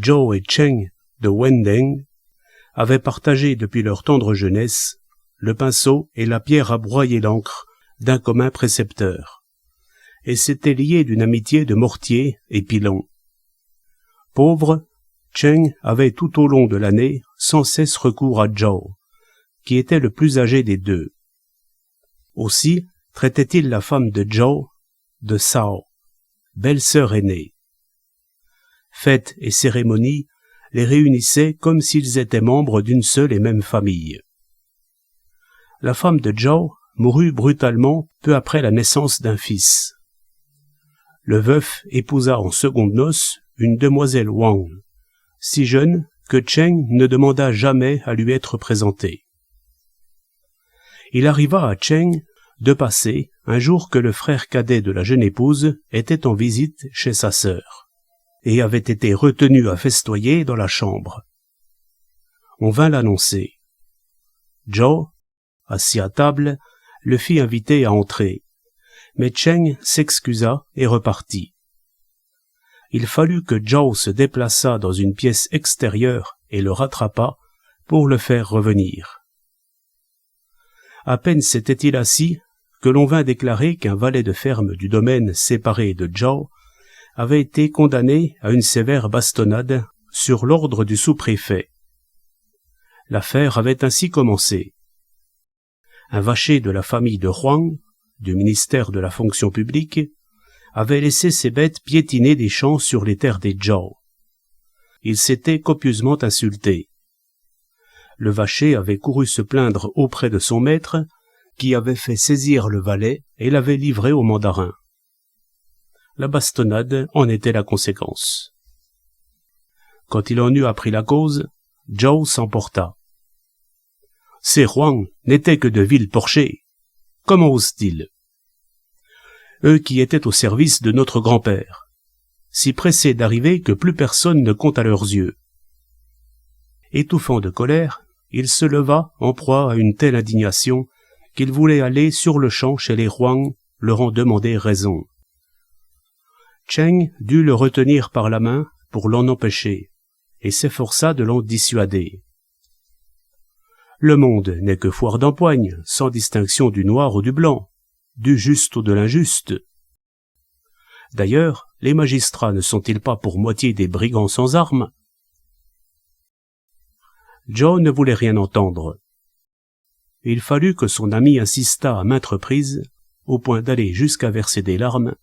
Zhao et Cheng de Wendeng avaient partagé depuis leur tendre jeunesse le pinceau et la pierre à broyer l'encre d'un commun précepteur, et s'étaient liés d'une amitié de mortier et pilon. Pauvre, Cheng avait tout au long de l'année sans cesse recours à Zhao, qui était le plus âgé des deux. Aussi traitait-il la femme de Zhao de Sao, belle-sœur aînée. Fêtes et cérémonies les réunissaient comme s'ils étaient membres d'une seule et même famille. La femme de Zhao mourut brutalement peu après la naissance d'un fils. Le veuf épousa en secondes noces une demoiselle Wang, si jeune que Cheng ne demanda jamais à lui être présenté. Il arriva à Cheng de passer un jour que le frère cadet de la jeune épouse était en visite chez sa sœur, et avait été retenu à festoyer dans la chambre. On vint l'annoncer. Zhao, assis à table, le fit inviter à entrer, mais Cheng s'excusa et repartit. Il fallut que Zhao se déplaçât dans une pièce extérieure et le rattrapât pour le faire revenir. À peine s'était-il assis que l'on vint déclarer qu'un valet de ferme du domaine séparé de Zhao avait été condamné à une sévère bastonnade sur l'ordre du sous-préfet. L'affaire avait ainsi commencé. Un vacher de la famille de Huang, du ministère de la fonction publique, avait laissé ses bêtes piétiner des champs sur les terres des Zhao. Il s'était copieusement insulté. Le vacher avait couru se plaindre auprès de son maître, qui avait fait saisir le valet et l'avait livré au mandarin. La bastonnade en était la conséquence. Quand il en eut appris la cause, Zhao s'emporta. Ces Huang n'étaient que de vils porchers. Comment osent-ils? Eux qui étaient au service de notre grand-père, si pressés d'arriver que plus personne ne compte à leurs yeux. Étouffant de colère, il se leva en proie à une telle indignation qu'il voulait aller sur-le-champ chez les Huang leur en demander raison. Cheng dut le retenir par la main pour l'en empêcher, et s'efforça de l'en dissuader. Le monde n'est que foire d'empoigne, sans distinction du noir ou du blanc, du juste ou de l'injuste. D'ailleurs, les magistrats ne sont-ils pas pour moitié des brigands sans armes? Zhao ne voulait rien entendre. Il fallut que son ami insistât à maintes reprises, au point d'aller jusqu'à verser des larmes,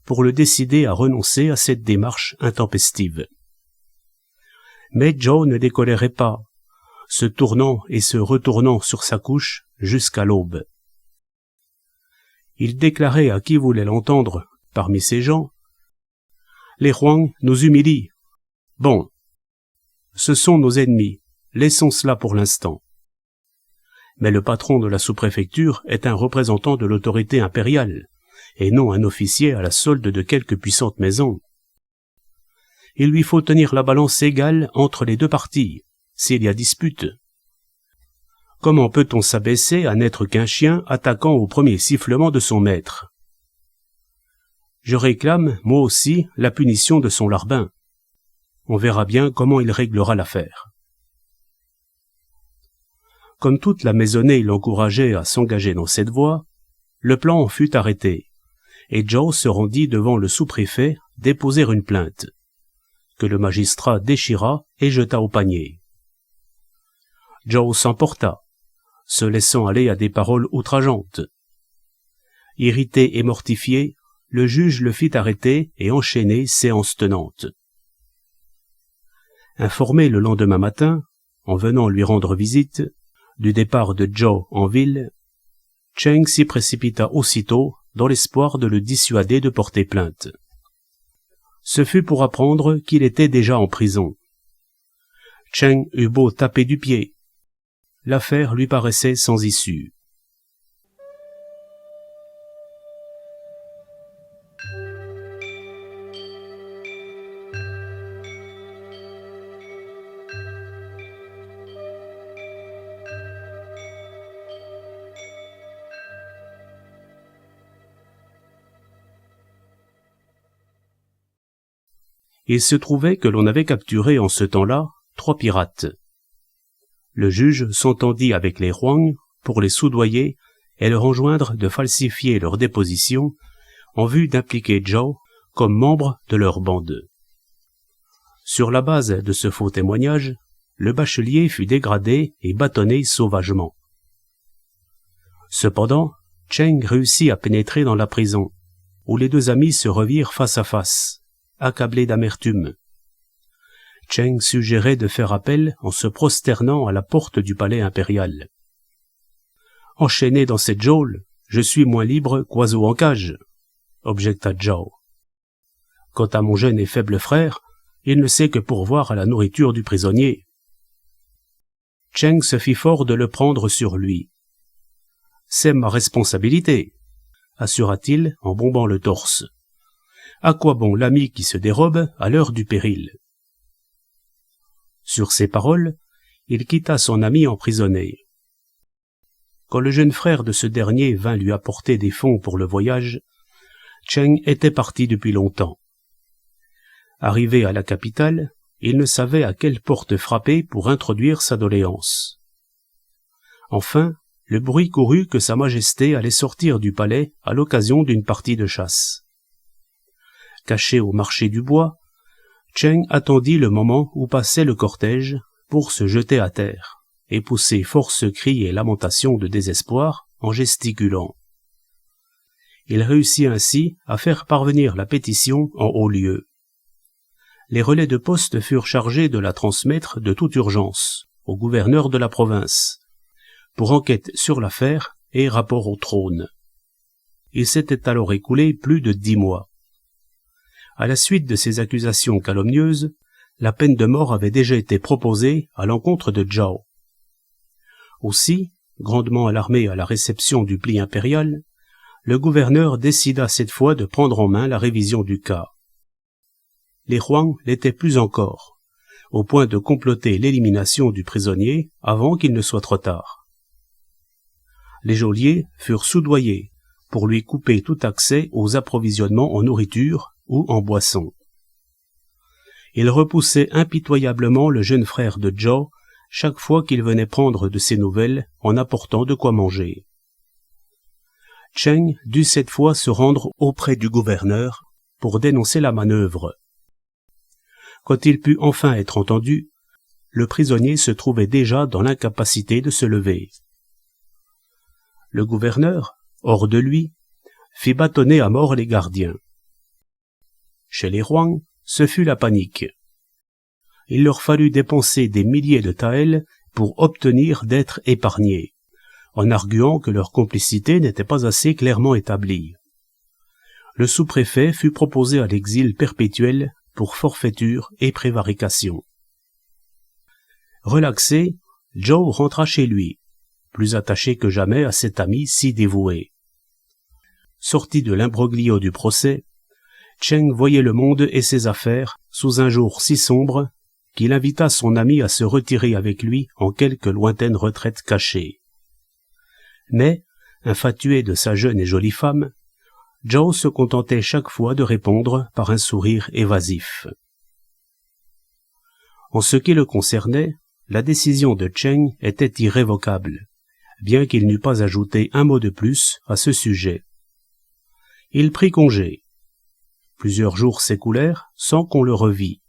pour le décider à renoncer à cette démarche intempestive. Mais Zhao ne décolérait pas, se tournant et se retournant sur sa couche jusqu'à l'aube. Il déclarait à qui voulait l'entendre parmi ces gens: « Les Huang nous humilient. Bon, ce sont nos ennemis, laissons cela pour l'instant. Mais le patron de la sous-préfecture est un représentant de l'autorité impériale, et non un officier à la solde de quelque puissante maison. Il lui faut tenir la balance égale entre les deux parties, s'il y a dispute. Comment peut-on s'abaisser à n'être qu'un chien attaquant au premier sifflement de son maître? Je réclame, moi aussi, la punition de son larbin. On verra bien comment il réglera l'affaire. » Comme toute la maisonnée l'encourageait à s'engager dans cette voie, le plan en fut arrêté, et Zhao se rendit devant le sous-préfet déposer une plainte, que le magistrat déchira et jeta au panier. Zhao s'emporta, se laissant aller à des paroles outrageantes. Irrité et mortifié, le juge le fit arrêter et enchaîner séance tenante. Informé le lendemain matin, en venant lui rendre visite, du départ de Zhao en ville, Cheng s'y précipita aussitôt dans l'espoir de le dissuader de porter plainte. Ce fut pour apprendre qu'il était déjà en prison. Cheng eut beau taper du pied. L'affaire lui paraissait sans issue. Il se trouvait que l'on avait capturé en ce temps-là 3 pirates. Le juge s'entendit avec les Huang pour les soudoyer et leur enjoindre de falsifier leur déposition en vue d'impliquer Zhao comme membre de leur bande. Sur la base de ce faux témoignage, le bachelier fut dégradé et bâtonné sauvagement. Cependant, Cheng réussit à pénétrer dans la prison, où les 2 amis se revirent face à face, accablés d'amertume. Cheng suggérait de faire appel en se prosternant à la porte du palais impérial. « Enchaîné dans cette geôle, je suis moins libre qu'oiseau en cage, » objecta Zhao. « Quant à mon jeune et faible frère, il ne sait que pourvoir à la nourriture du prisonnier. » Cheng se fit fort de le prendre sur lui. « C'est ma responsabilité, » assura-t-il en bombant le torse. « À quoi bon l'ami qui se dérobe à l'heure du péril ?» Sur ces paroles, il quitta son ami emprisonné. Quand le jeune frère de ce dernier vint lui apporter des fonds pour le voyage, Cheng était parti depuis longtemps. Arrivé à la capitale, il ne savait à quelle porte frapper pour introduire sa doléance. Enfin, le bruit courut que Sa Majesté allait sortir du palais à l'occasion d'une partie de chasse. Caché au marché du bois, Cheng attendit le moment où passait le cortège pour se jeter à terre et pousser force cris et lamentations de désespoir en gesticulant. Il réussit ainsi à faire parvenir la pétition en haut lieu. Les relais de poste furent chargés de la transmettre de toute urgence au gouverneur de la province, pour enquête sur l'affaire et rapport au trône. Il s'était alors écoulé plus de 10 mois. À la suite de ces accusations calomnieuses, la peine de mort avait déjà été proposée à l'encontre de Zhao. Aussi, grandement alarmé à la réception du pli impérial, le gouverneur décida cette fois de prendre en main la révision du cas. Les Huang l'étaient plus encore, au point de comploter l'élimination du prisonnier avant qu'il ne soit trop tard. Les geôliers furent soudoyés pour lui couper tout accès aux approvisionnements en nourriture ou en boisson. Il repoussait impitoyablement le jeune frère de Zhao chaque fois qu'il venait prendre de ses nouvelles en apportant de quoi manger. Cheng dut cette fois se rendre auprès du gouverneur pour dénoncer la manœuvre. Quand il put enfin être entendu, le prisonnier se trouvait déjà dans l'incapacité de se lever. Le gouverneur, hors de lui, fit bâtonner à mort les gardiens. Chez les Huang, ce fut la panique. Il leur fallut dépenser des milliers de taels pour obtenir d'être épargnés, en arguant que leur complicité n'était pas assez clairement établie. Le sous-préfet fut proposé à l'exil perpétuel pour forfaiture et prévarication. Relaxé, Zhao rentra chez lui, plus attaché que jamais à cet ami si dévoué. Sorti de l'imbroglio du procès, Cheng voyait le monde et ses affaires sous un jour si sombre qu'il invita son ami à se retirer avec lui en quelque lointaine retraite cachée. Mais, infatué de sa jeune et jolie femme, Zhao se contentait chaque fois de répondre par un sourire évasif. En ce qui le concernait, la décision de Cheng était irrévocable, bien qu'il n'eût pas ajouté un mot de plus à ce sujet. Il prit congé. Plusieurs jours s'écoulèrent sans qu'on le revît.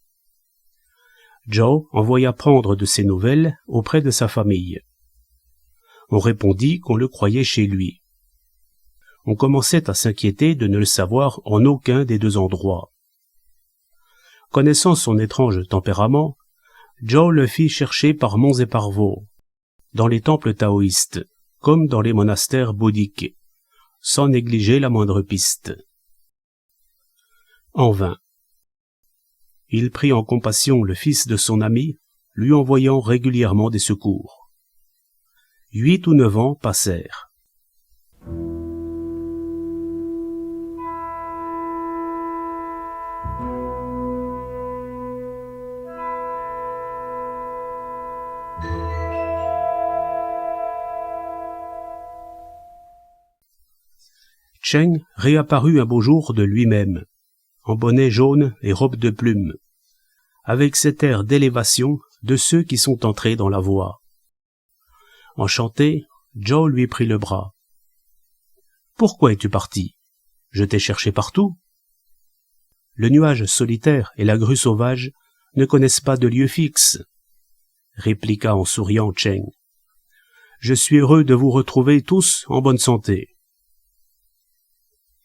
Zhao envoya prendre de ses nouvelles auprès de sa famille. On répondit qu'on le croyait chez lui. On commençait à s'inquiéter de ne le savoir en aucun des 2 endroits. Connaissant son étrange tempérament, Zhao le fit chercher par monts et par vaux, dans les temples taoïstes, comme dans les monastères bouddhiques, sans négliger la moindre piste. En vain. Il prit en compassion le fils de son ami, lui envoyant régulièrement des secours. 8 ou 9 ans passèrent. Cheng réapparut un beau jour de lui-même, en bonnet jaune et robe de plume, avec cet air d'élévation de ceux qui sont entrés dans la voie. Enchanté, Joe lui prit le bras. « Pourquoi es-tu parti? Je t'ai cherché partout. » Le nuage solitaire et la grue sauvage ne connaissent pas de lieu fixe, répliqua en souriant Cheng. « Je suis heureux de vous retrouver tous en bonne santé. »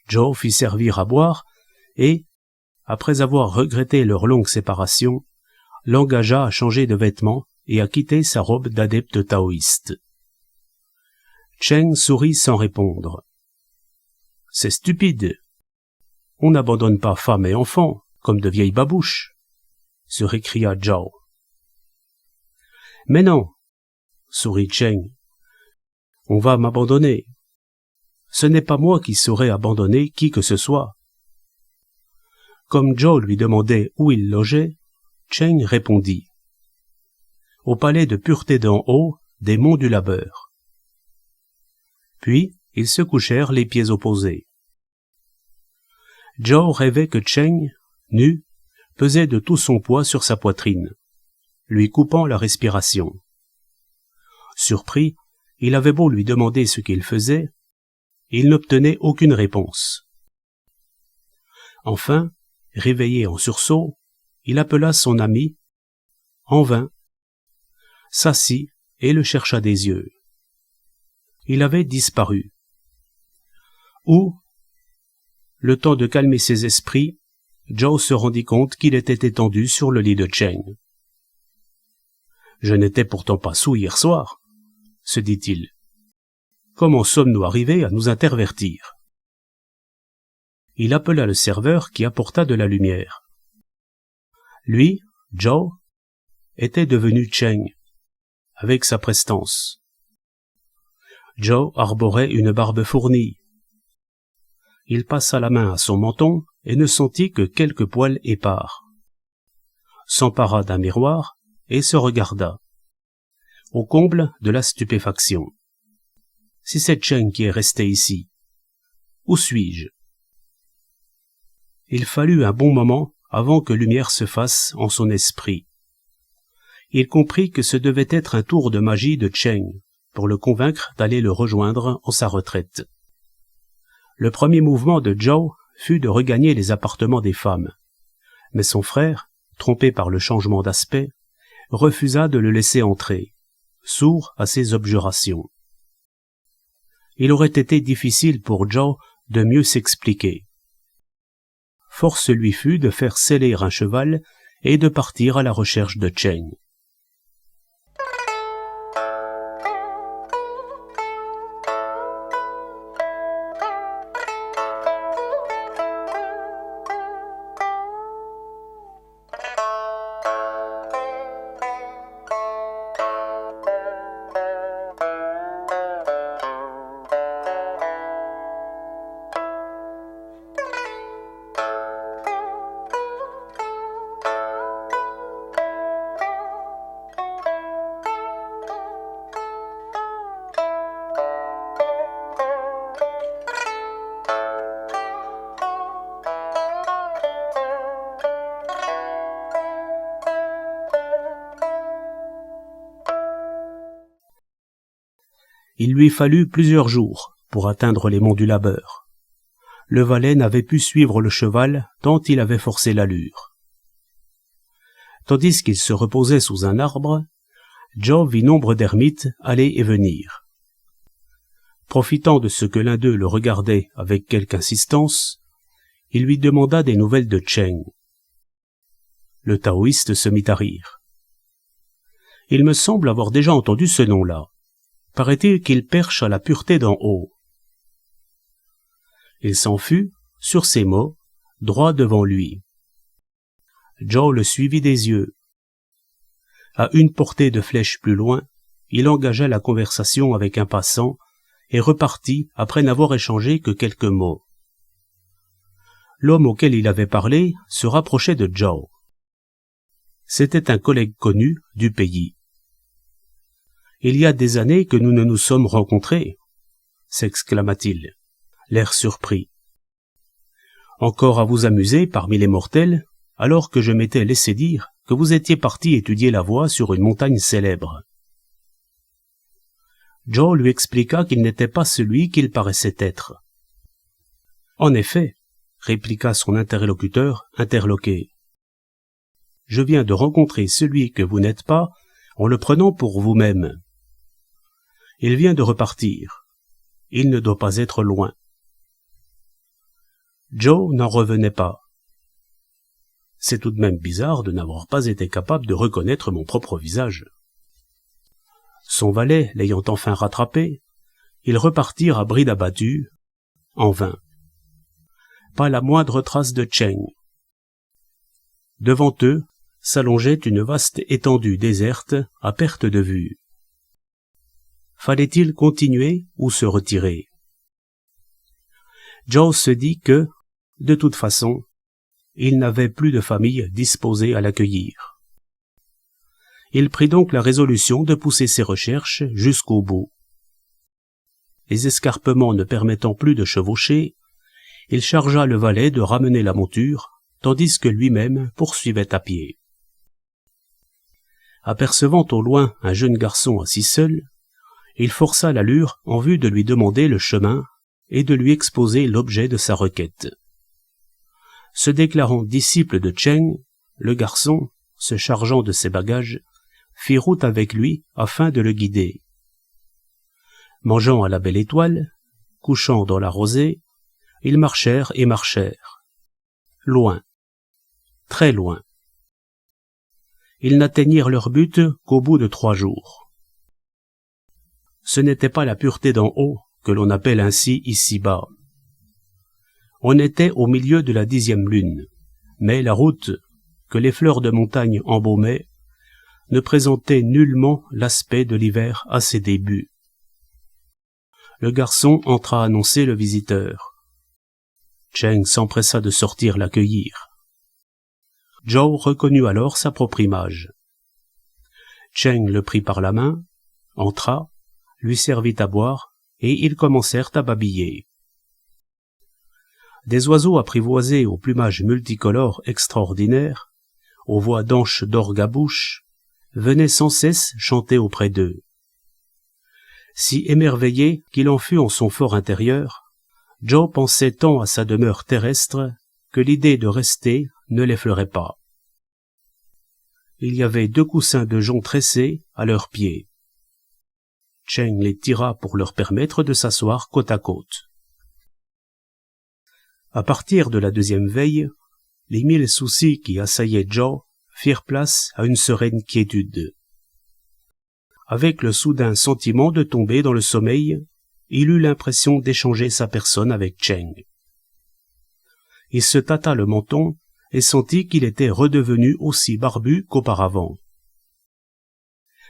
Joe fit servir à boire et, après avoir regretté leur longue séparation, l'engagea à changer de vêtements et à quitter sa robe d'adepte taoïste. Cheng sourit sans répondre. « C'est stupide. On n'abandonne pas femme et enfants comme de vieilles babouches, » se récria Zhao. « Mais non, » sourit Cheng, « on va m'abandonner. Ce n'est pas moi qui saurais abandonner qui que ce soit. » Comme Zhao lui demandait où il logeait, Cheng répondit. « Au palais de pureté d'en haut des monts du labeur. » Puis ils se couchèrent les pieds opposés. Zhao rêvait que Cheng, nu, pesait de tout son poids sur sa poitrine, lui coupant la respiration. Surpris, il avait beau lui demander ce qu'il faisait, il n'obtenait aucune réponse. Enfin, réveillé en sursaut, il appela son ami, en vain, s'assit et le chercha des yeux. Il avait disparu. Ou, le temps de calmer ses esprits, Zhao se rendit compte qu'il était étendu sur le lit de Cheng. « Je n'étais pourtant pas saoul hier soir, » se dit-il. « Comment sommes-nous arrivés à nous intervertir ?» Il appela le serveur qui apporta de la lumière. Lui, Zhao, était devenu Cheng, avec sa prestance. Zhao arborait une barbe fournie. Il passa la main à son menton et ne sentit que quelques poils épars. S'empara d'un miroir et se regarda, au comble de la stupéfaction. Si c'est Cheng qui est resté ici, où suis-je? Il fallut un bon moment avant que lumière se fasse en son esprit. Il comprit que ce devait être un tour de magie de Cheng pour le convaincre d'aller le rejoindre en sa retraite. Le premier mouvement de Zhao fut de regagner les appartements des femmes, mais son frère, trompé par le changement d'aspect, refusa de le laisser entrer, sourd à ses objurations. Il aurait été difficile pour Zhao de mieux s'expliquer. Force lui fut de faire seller un cheval et de partir à la recherche de Cheng. Il lui fallut plusieurs jours pour atteindre les monts du labeur. Le valet n'avait pu suivre le cheval tant il avait forcé l'allure. Tandis qu'il se reposait sous un arbre, Zhao vit nombre d'ermites aller et venir. Profitant de ce que l'un d'eux le regardait avec quelque insistance, il lui demanda des nouvelles de Cheng. Le taoïste se mit à rire. « Il me semble avoir déjà entendu ce nom-là. Paraît-il qu'il perche à la pureté d'en haut. » Il s'en fut, sur ces mots, droit devant lui. Zhao le suivit des yeux. À une portée de flèche plus loin, il engagea la conversation avec un passant et repartit après n'avoir échangé que quelques mots. L'homme auquel il avait parlé se rapprochait de Zhao. C'était un collègue connu du pays. « Il y a des années que nous ne nous sommes rencontrés, » s'exclama-t-il, l'air surpris. « Encore à vous amuser parmi les mortels, alors que je m'étais laissé dire que vous étiez parti étudier la voie sur une montagne célèbre. » Joe lui expliqua qu'il n'était pas celui qu'il paraissait être. « En effet, » répliqua son interlocuteur interloqué. « Je viens de rencontrer celui que vous n'êtes pas en le prenant pour vous-même. Il vient de repartir. Il ne doit pas être loin. » Joe n'en revenait pas. « C'est tout de même bizarre de n'avoir pas été capable de reconnaître mon propre visage. » Son valet l'ayant enfin rattrapé, ils repartirent à bride abattue, en vain. Pas la moindre trace de Cheng. Devant eux s'allongeait une vaste étendue déserte à perte de vue. Fallait-il continuer ou se retirer? Joe se dit que, de toute façon, il n'avait plus de famille disposée à l'accueillir. Il prit donc la résolution de pousser ses recherches jusqu'au bout. Les escarpements ne permettant plus de chevaucher, il chargea le valet de ramener la monture, tandis que lui-même poursuivait à pied. Apercevant au loin un jeune garçon assis seul, il força l'allure en vue de lui demander le chemin et de lui exposer l'objet de sa requête. Se déclarant disciple de Cheng, le garçon, se chargeant de ses bagages, fit route avec lui afin de le guider. Mangeant à la belle étoile, couchant dans la rosée, ils marchèrent et marchèrent. Loin, très loin. Ils n'atteignirent leur but qu'au bout de 3 jours. Ce n'était pas la pureté d'en haut que l'on appelle ainsi ici-bas. On était au milieu de la 10e lune, mais la route, que les fleurs de montagne embaumaient, ne présentait nullement l'aspect de l'hiver à ses débuts. Le garçon entra annoncer le visiteur. Cheng s'empressa de sortir l'accueillir. Joe reconnut alors sa propre image. Cheng le prit par la main, entra, lui servit à boire, et ils commencèrent à babiller. Des oiseaux apprivoisés au plumage multicolore extraordinaire, aux voix d'anches d'orgue à bouche, venaient sans cesse chanter auprès d'eux. Si émerveillé qu'il en fut en son fort intérieur, Joe pensait tant à sa demeure terrestre que l'idée de rester ne l'effleurait pas. Il y avait 2 coussins de jonc tressés à leurs pieds. Cheng les tira pour leur permettre de s'asseoir côte à côte. À partir de la 2e veille, les 1000 soucis qui assaillaient Joe firent place à une sereine quiétude. Avec le soudain sentiment de tomber dans le sommeil, il eut l'impression d'échanger sa personne avec Cheng. Il se tâta le menton et sentit qu'il était redevenu aussi barbu qu'auparavant.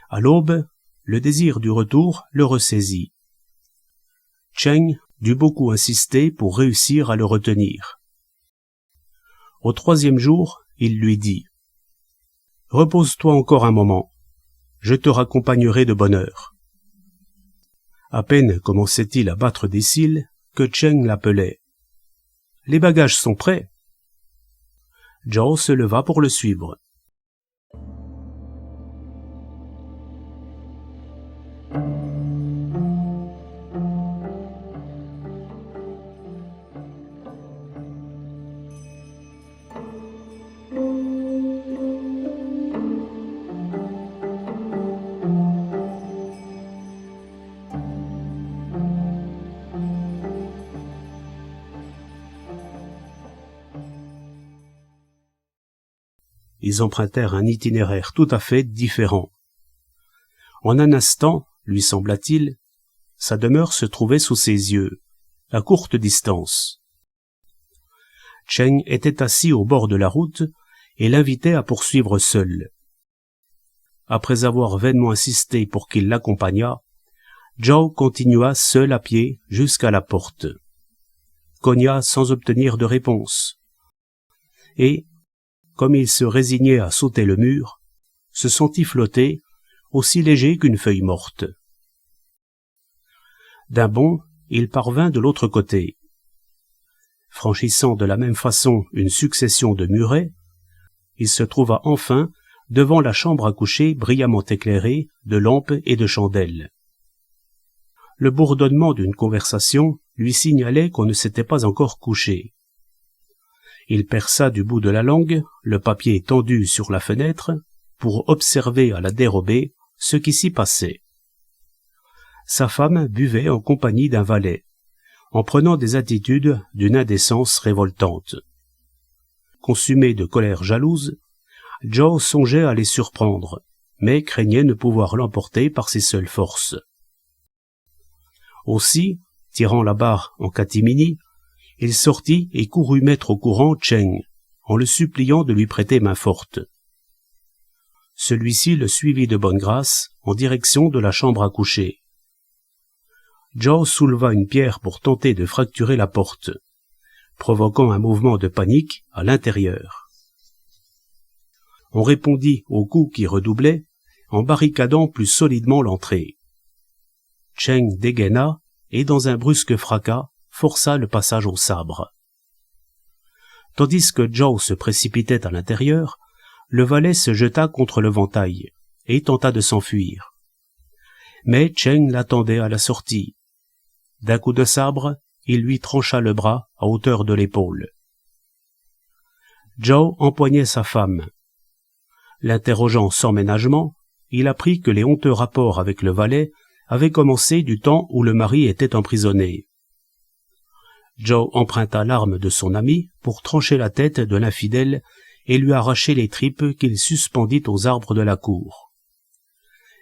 À l'aube, le désir du retour le ressaisit. Cheng dut beaucoup insister pour réussir à le retenir. Au 3e jour, il lui dit « Repose-toi encore un moment, je te raccompagnerai de bonne heure. » À peine commençait-il à battre des cils que Cheng l'appelait. « Les bagages sont prêts. » Joe se leva pour le suivre. Ils empruntèrent un itinéraire tout à fait différent. En un instant, lui sembla-t-il, sa demeure se trouvait sous ses yeux, à courte distance. Cheng était assis au bord de la route et l'invitait à poursuivre seul. Après avoir vainement insisté pour qu'il l'accompagnât, Joe continua seul à pied jusqu'à la porte. Cogna sans obtenir de réponse. Et, comme il se résignait à sauter le mur, se sentit flotter, aussi léger qu'une feuille morte. D'un bond, il parvint de l'autre côté. Franchissant de la même façon une succession de murets, il se trouva enfin devant la chambre à coucher brillamment éclairée de lampes et de chandelles. Le bourdonnement d'une conversation lui signalait qu'on ne s'était pas encore couché. Il perça du bout de la langue le papier tendu sur la fenêtre pour observer à la dérobée ce qui s'y passait. Sa femme buvait en compagnie d'un valet, en prenant des attitudes d'une indécence révoltante. Consumé de colère jalouse, Joe songeait à les surprendre, mais craignait ne pouvoir l'emporter par ses seules forces. Aussi, tirant la barre en catimini, il sortit et courut mettre au courant Cheng, en le suppliant de lui prêter main forte. Celui-ci le suivit de bonne grâce en direction de la chambre à coucher. Joe souleva une pierre pour tenter de fracturer la porte, provoquant un mouvement de panique à l'intérieur. On répondit aux coups qui redoublaient en barricadant plus solidement l'entrée. Cheng dégaina et, dans un brusque fracas, força le passage au sabre. Tandis que Joe se précipitait à l'intérieur, le valet se jeta contre le ventail et tenta de s'enfuir. Mais Cheng l'attendait à la sortie. D'un coup de sabre, il lui trancha le bras à hauteur de l'épaule. Joe empoignait sa femme. L'interrogeant sans ménagement, il apprit que les honteux rapports avec le valet avaient commencé du temps où le mari était emprisonné. Joe emprunta l'arme de son ami pour trancher la tête de l'infidèle et lui arracher les tripes qu'il suspendit aux arbres de la cour.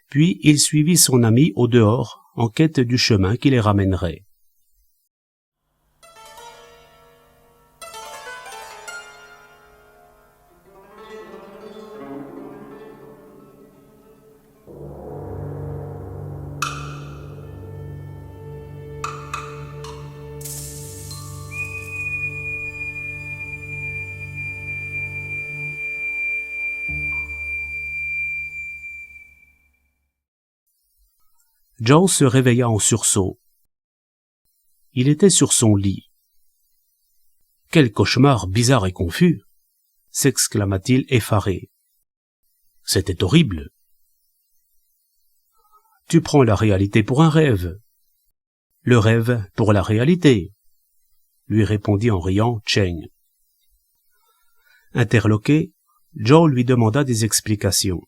Puis il suivit son ami au dehors en quête du chemin qui les ramènerait. Joe se réveilla en sursaut. Il était sur son lit. « Quel cauchemar bizarre et confus !» s'exclama-t-il effaré. « C'était horrible. »« Tu prends la réalité pour un rêve. »« Le rêve pour la réalité, » lui répondit en riant Cheng. Interloqué, Joe lui demanda des explications.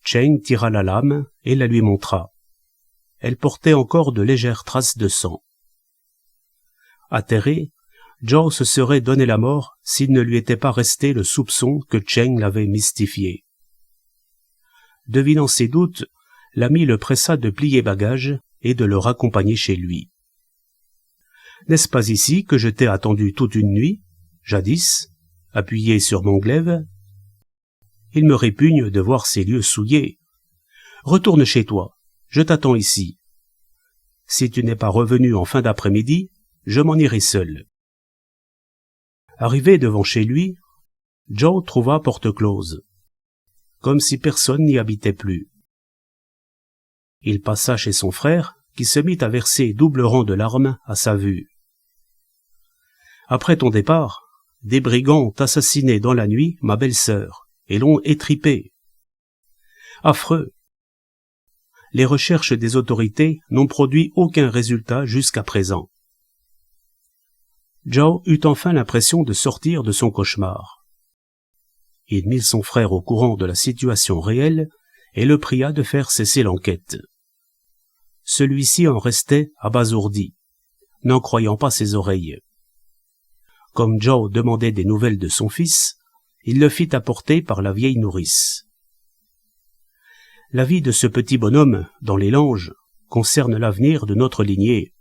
Cheng tira la lame et la lui montra. Elle portait encore de légères traces de sang. Atterré, Joe se serait donné la mort s'il ne lui était pas resté le soupçon que Cheng l'avait mystifié. Devinant ses doutes, l'ami le pressa de plier bagages et de le raccompagner chez lui. « N'est-ce pas ici que je t'ai attendu toute une nuit, jadis, appuyé sur mon glaive ? Il me répugne de voir ces lieux souillés. Retourne chez toi, je t'attends ici. Si tu n'es pas revenu en fin d'après-midi, je m'en irai seul. » Arrivé devant chez lui, Joe trouva porte close, comme si personne n'y habitait plus. Il passa chez son frère, qui se mit à verser double rang de larmes à sa vue. « Après ton départ, des brigands ont assassiné dans la nuit ma belle-sœur et l'ont étripée. Affreux! Les recherches des autorités n'ont produit aucun résultat jusqu'à présent. » Joe eut enfin l'impression de sortir de son cauchemar. Il mit son frère au courant de la situation réelle et le pria de faire cesser l'enquête. Celui-ci en restait abasourdi, n'en croyant pas ses oreilles. Comme Joe demandait des nouvelles de son fils, il le fit apporter par la vieille nourrice. La vie de ce petit bonhomme dans les langes concerne l'avenir de notre lignée.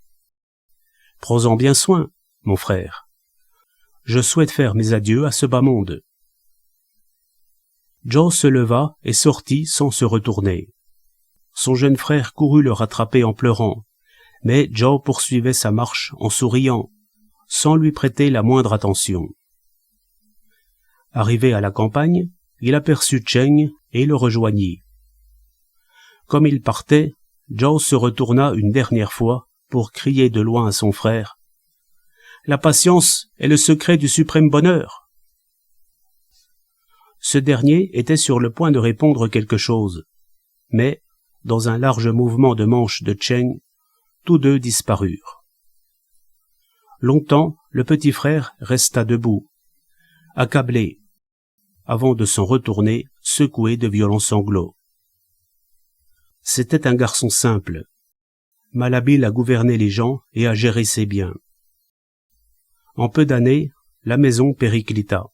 Prends-en bien soin, mon frère. Je souhaite faire mes adieux à ce bas monde. Joe se leva et sortit sans se retourner. Son jeune frère courut le rattraper en pleurant, mais Joe poursuivait sa marche en souriant, sans lui prêter la moindre attention. Arrivé à la campagne, il aperçut Cheng et le rejoignit. Comme il partait, Joe se retourna une dernière fois pour crier de loin à son frère. « La patience est le secret du suprême bonheur. » Ce dernier était sur le point de répondre quelque chose, mais, dans un large mouvement de manche de Cheng, tous deux disparurent. Longtemps, le petit frère resta debout, accablé, avant de s'en retourner, secoué de violents sanglots. C'était un garçon simple, malhabile à gouverner les gens et à gérer ses biens. En peu d'années, la maison périclita.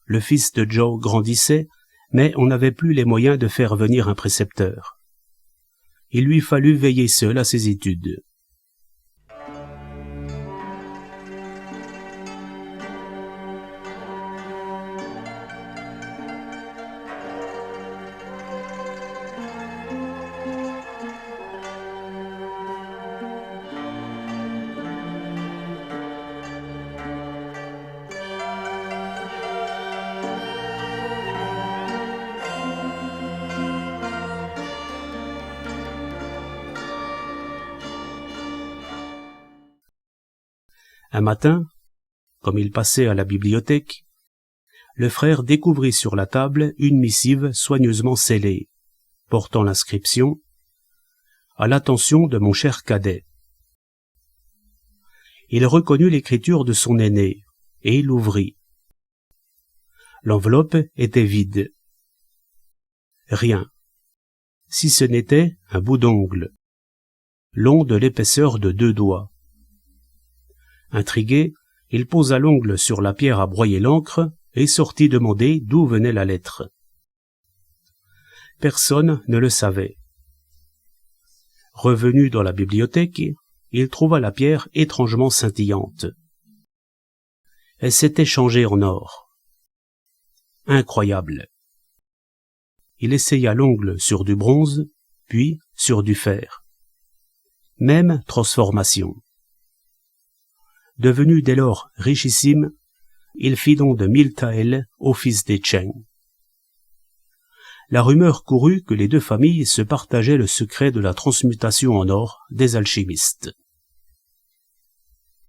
Le fils de Joe grandissait, mais on n'avait plus les moyens de faire venir un précepteur. Il lui fallut veiller seul à ses études. Un matin, comme il passait à la bibliothèque, le frère découvrit sur la table une missive soigneusement scellée, portant l'inscription « À l'attention de mon cher cadet ». Il reconnut l'écriture de son aîné, et l'ouvrit. L'enveloppe était vide. Rien, si ce n'était un bout d'ongle, long de l'épaisseur de 2 doigts. Intrigué, il posa l'ongle sur la pierre à broyer l'encre et sortit demander d'où venait la lettre. Personne ne le savait. Revenu dans la bibliothèque, il trouva la pierre étrangement scintillante. Elle s'était changée en or. Incroyable. Il essaya l'ongle sur du bronze, puis sur du fer. Même transformation. Devenu dès lors richissime, il fit don de 1000 taels au fils des Cheng. La rumeur courut que les deux familles se partageaient le secret de la transmutation en or des alchimistes.